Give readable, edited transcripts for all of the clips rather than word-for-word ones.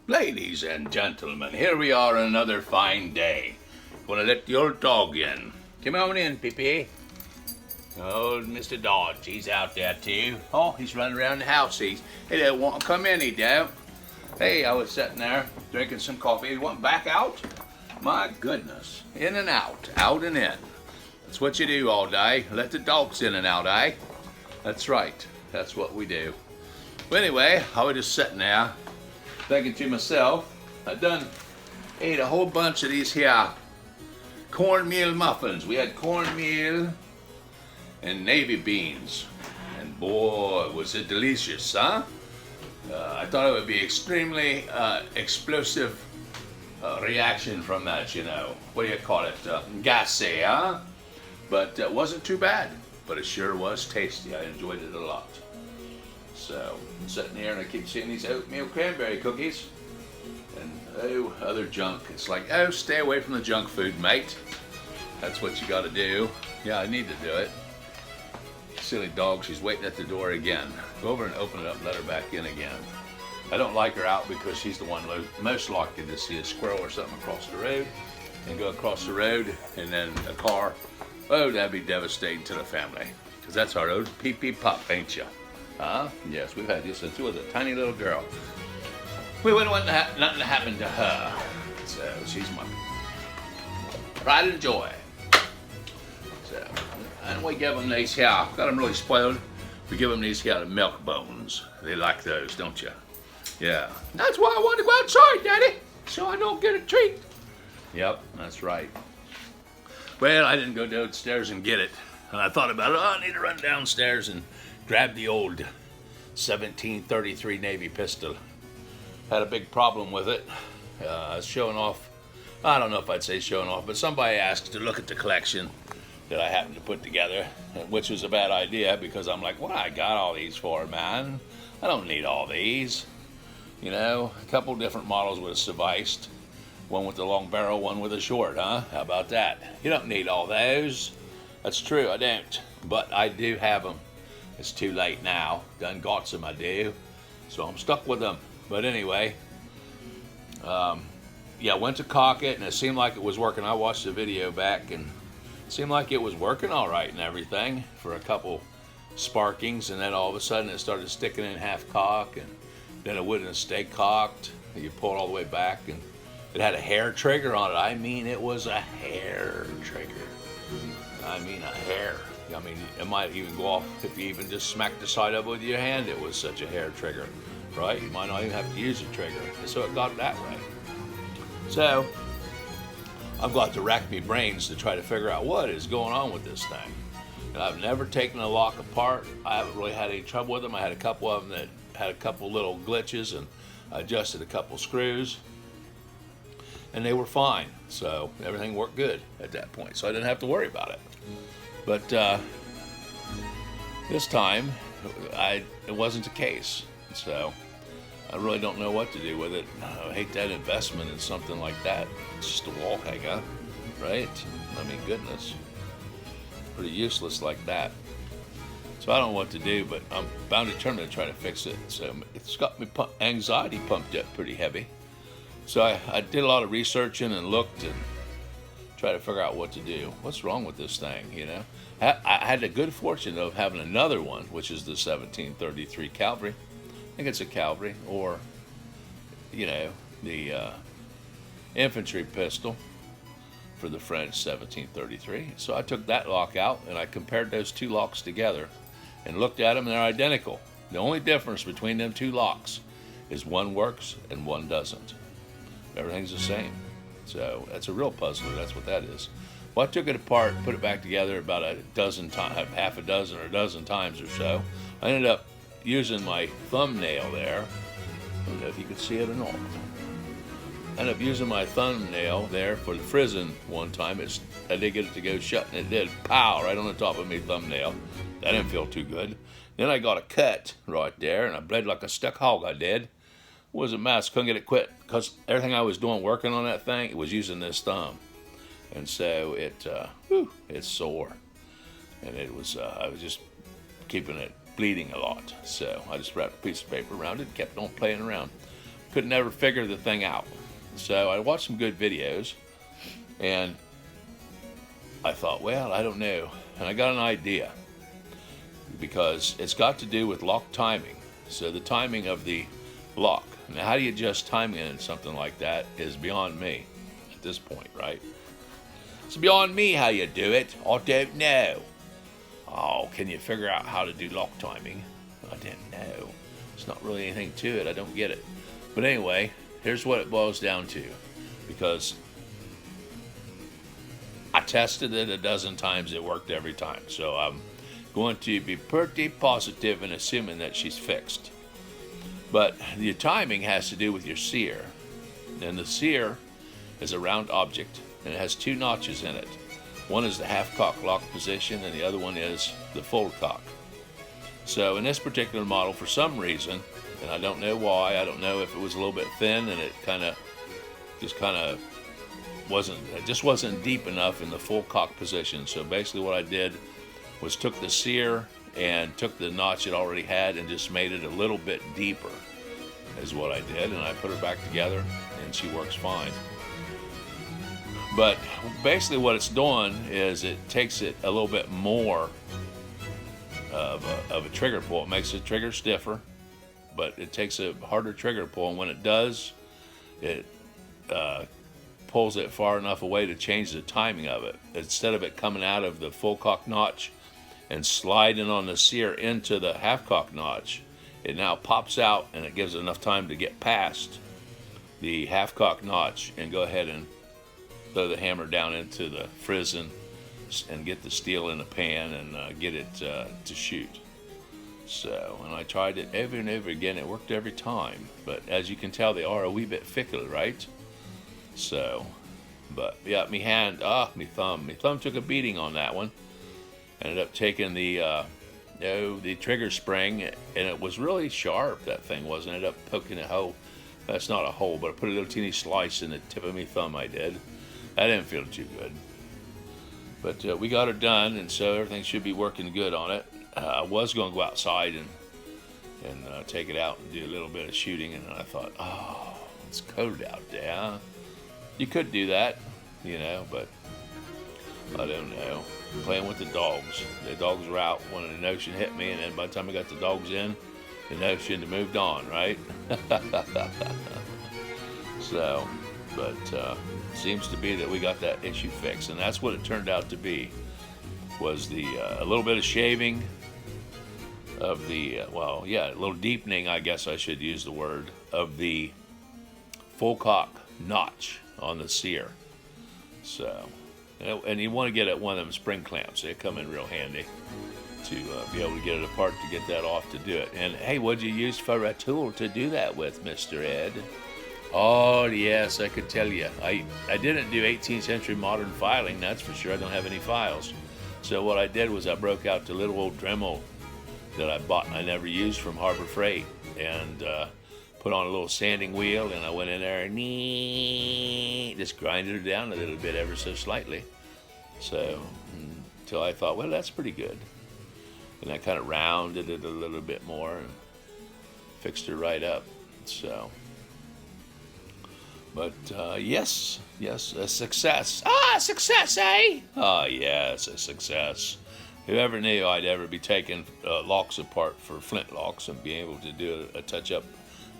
Ladies and gentlemen, here we are on another fine day. Gonna let the old dog in. Come on in, Pee-Pee. Old Mr. Dodge, he's out there too. Oh, he's running around the house. He don't want to come in, he don't. Hey, I was sitting there drinking some coffee. He went back out? My goodness. In and out and in. That's what you do all day. Let the dogs in and out, eh? That's right. That's what we do. Well, anyway, I was just sitting there thinking to myself, I done ate a whole bunch of these here cornmeal muffins. We had cornmeal and navy beans. And boy, was it delicious, huh? I thought it would be extremely explosive reaction from that, you know. What do you call it? Gassy, huh? But it wasn't too bad. But it sure was tasty. I enjoyed it a lot. So I'm sitting here and I keep seeing these oatmeal cranberry cookies and other junk. It's like, stay away from the junk food, mate. That's what you got to do. Yeah, I need to do it. Silly dog, she's waiting at the door again. Go over and open it up and let her back in again. I don't like her out because she's the one most likely to see a squirrel or something across the road and go across the road and then a car. Oh, that'd be devastating to the family. Because that's our old pee-pee pup, ain't ya? Huh? Yes, we've had this since she was a tiny little girl. We wouldn't want nothing to happen to her. So she's my pride and joy. So, and we give them these here. Got them really spoiled. We give them these here milk bones. They like those, don't you? Yeah. That's why I want to go outside, Daddy, so I don't get a treat. Yep, that's right. Well, I didn't go downstairs and get it. And I thought about it. Oh, I need to run downstairs and grab the old 1733 Navy pistol. Had a big problem with it. Showing off. I don't know if I'd say showing off, but somebody asked to look at the collection that I happened to put together, which was a bad idea because I'm like, what I got all these for, man? I don't need all these. You know, a couple different models would have sufficed. One with the long barrel, one with a short, huh? How about that? You don't need all those. That's true, I don't. But I do have them. It's too late now. Done got some, I do. So I'm stuck with them. But anyway, yeah, went to cock it, and it seemed like it was working. I watched the video back, and it seemed like it was working all right and everything for a couple sparkings, and then all of a sudden it started sticking in half cock, and then it wouldn't stay cocked. You pull it all the way back, and it had a hair trigger on it. I mean, it was a hair trigger. I mean, a hair. I mean, it might even go off if you even just smack the side of it with your hand. It was such a hair trigger, right? You might not even have to use a trigger. And so it got that way. So I've got to rack my brains to try to figure out what is going on with this thing. And I've never taken a lock apart. I haven't really had any trouble with them. I had a couple of them that had a couple little glitches, and I adjusted a couple screws, and they were fine. So everything worked good at that point. So I didn't have to worry about it. But this time, it wasn't the case. So I really don't know what to do with it. I hate that investment in something like that. It's just a wall hanger, right? I mean, goodness. Pretty useless like that. So I don't know what to do, but I'm bound determined to try to fix it. So it's got my anxiety pumped up pretty heavy. So I did a lot of researching and looked and try to figure out what to do. What's wrong with this thing, you know? I had the good fortune of having another one, which is the 1733 Cavalry. I think it's a Cavalry, or, you know, the infantry pistol for the French 1733. So I took that lock out and I compared those two locks together and looked at them, and they're identical. The only difference between them two locks is one works and one doesn't. Everything's the same. So that's a real puzzler. That's what that is. Well, I took it apart, put it back together about a dozen times, half a dozen or a dozen times or so. I ended up using my thumbnail there. I don't know if you could see it or not. I ended up using my thumbnail there for the frizzing one time. I did get it to go shut, and it did. Pow! Right on the top of my thumbnail. That didn't feel too good. Then I got a cut right there, and I bled like a stuck hog, I did. It was a mess. Couldn't get it quit because everything I was doing working on that thing, it was using this thumb. And so it's sore. And it was, I was just keeping it bleeding a lot. So I just wrapped a piece of paper around it and kept on playing around. could never figure the thing out. So I watched some good videos, and I thought, well, I don't know. And I got an idea, because it's got to do with lock timing. So the timing of the lock. Now, how do you adjust timing in something like that is beyond me at this point, right? It's beyond me how you do it. I don't know. Oh, can you figure out how to do lock timing? I don't know. It's not really anything to it. I don't get it. But anyway, here's what it boils down to. Because I tested it a dozen times. It worked every time. So I'm going to be pretty positive in assuming that she's fixed. But the timing has to do with your sear. And the sear is a round object, and it has two notches in it. One is the half-cock lock position, and the other one is the full cock. So in this particular model, for some reason, and I don't know why, I don't know if it was a little bit thin and it just wasn't deep enough in the full cock position. So basically what I did was took the sear and took the notch it already had and just made it a little bit deeper, is what I did, and I put her back together and she works fine. But basically what it's doing is it takes it a little bit more of a trigger pull. It makes the trigger stiffer, but it takes a harder trigger pull, and when it does, it pulls it far enough away to change the timing of it. Instead of it coming out of the full cock notch and sliding on the sear into the half cock notch, it now pops out, and it gives it enough time to get past the half cock notch and go ahead and throw the hammer down into the frizzen and get the steel in the pan and get it to shoot. So, and I tried it over and over again. It worked every time, but as you can tell, they are a wee bit fickle, right? So, but yeah, my thumb took a beating on that one. Ended up taking the trigger spring, and it was really sharp, that thing was. Ended up poking a hole. That's not a hole, but I put a little teeny slice in the tip of my thumb. I did. I didn't feel too good, but we got her done, and so everything should be working good on it. I was going to go outside and take it out and do a little bit of shooting, and I thought, oh, it's cold out there. You could do that, but I don't know. Playing with the dogs. The dogs were out when the notion hit me, and then by the time I got the dogs in, the notion had moved on, right? So, but seems to be that we got that issue fixed, and that's what it turned out to be. Was the a little bit of shaving of the a little deepening, I guess I should use the word, of the full cock notch on the sear. So, and you want to get at one of them spring clamps. They come in real handy to be able to get it apart, to get that off, to do it. And hey, what'd you use for a tool to do that with, Mr. Ed? Oh yes, I could tell you. I didn't do 18th century modern filing, that's for sure. I don't have any files. So what I did was I broke out the little old Dremel that I bought and I never used from Harbor Freight, and put on a little sanding wheel, and I went in there and just grinded her down a little bit, ever so slightly. So until I thought, well, that's pretty good. And I kind of rounded it a little bit more and fixed her right up. So, but yes, a success. Success, eh? Oh, yes, a success. Whoever knew I'd ever be taking locks apart for flint locks and being able to do a touch-up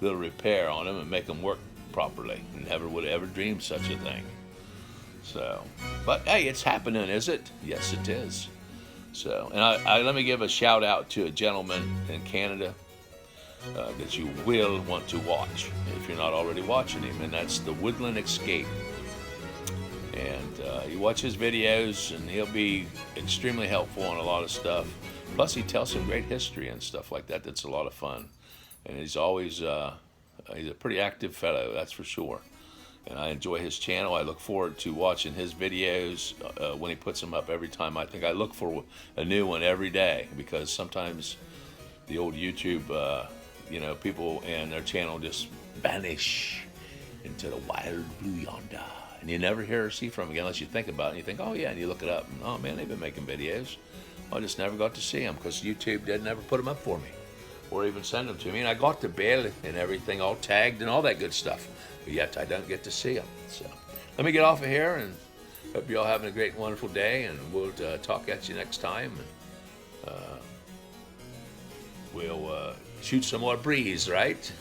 little repair on them and make them work properly. Never would have ever dreamed such a thing. So, but hey, it's happening, is it? Yes, it is. So, and I let me give a shout out to a gentleman in Canada that you will want to watch if you're not already watching him, and that's the Woodland Escape. And you watch his videos, and he'll be extremely helpful on a lot of stuff. Plus, he tells some great history and stuff like that. That's a lot of fun. And he's always he's a pretty active fellow, that's for sure. And I enjoy his channel. I look forward to watching his videos when he puts them up every time. I think I look for a new one every day, because sometimes the old YouTube, people and their channel just vanish into the wild blue yonder. And you never hear or see from them again unless you think about it. And you think, oh yeah, and you look it up. And, oh man, they've been making videos. I just never got to see them because YouTube didn't ever put them up for me. or even send them to me. And I got the bill and everything all tagged and all that good stuff. But yet I don't get to see them. So let me get off of here and hope you all having a great, wonderful day. And we'll talk at you next time. And we'll shoot some more breeze, right?